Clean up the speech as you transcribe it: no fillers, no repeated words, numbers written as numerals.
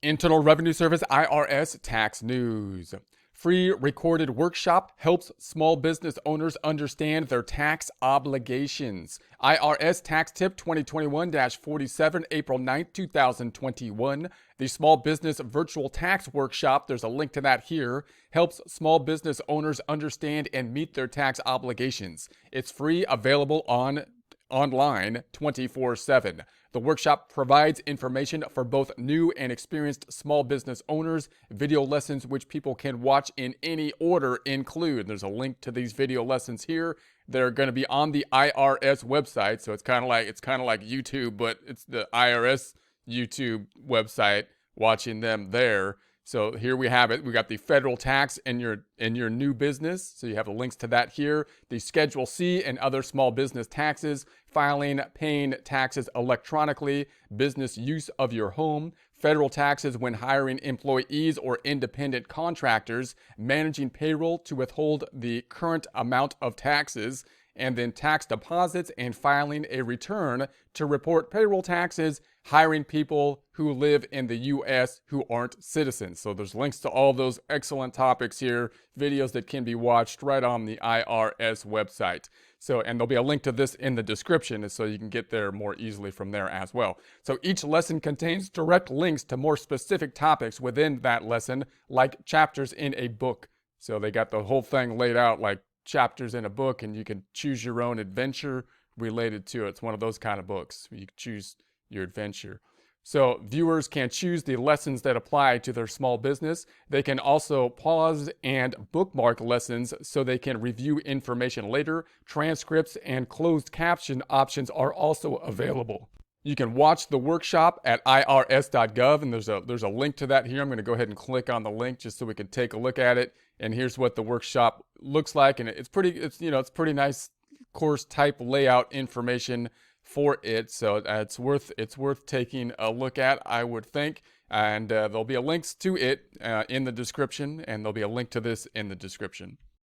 Internal Revenue Service IRS Tax News. Free recorded workshop helps small business owners understand their tax obligations. IRS Tax Tip 2021-47, April 9th, 2021. The Small Business Virtual Tax Workshop, there's a link to that here, helps small business owners understand and meet their tax obligations. It's free, available online 24/7. The workshop provides information for both new and experienced small business owners. Video lessons which people can watch in any order include, there's a link to these video lessons here. They're going to be on the IRS website, so it's kind of like YouTube, but it's the IRS YouTube website, watching them there. So here we have it. We got the federal tax in your new business. So you have the links to that here. The Schedule C and other small business taxes, filing, paying taxes electronically, business use of your home, federal taxes when hiring employees or independent contractors, managing payroll to withhold the current amount of taxes, and then tax deposits and filing a return to report payroll taxes, hiring people who live in the U.S. who aren't citizens. So there's links to all those excellent topics here, videos that can be watched right on the IRS website. So, and there'll be a link to this in the description so you can get there more easily from there as well. So each lesson contains direct links to more specific topics within that lesson, like chapters in a book. So they got the whole thing laid out like chapters in a book, and you can choose your own adventure related to it. It's one of those kind of books. You can choose your adventure. So viewers can choose the lessons that apply to their small business. They can also pause and bookmark lessons so they can review information later. Transcripts and closed caption options are also available. You can watch the workshop at irs.gov, and there's a link to that here. I'm going to go ahead and click on the link just so we can take a look at it. And here's what the workshop looks like, and it's pretty nice course type layout information for it. So it's worth taking a look at, I would think. And there'll be a links to it in the description, and there'll be a link to this in the description.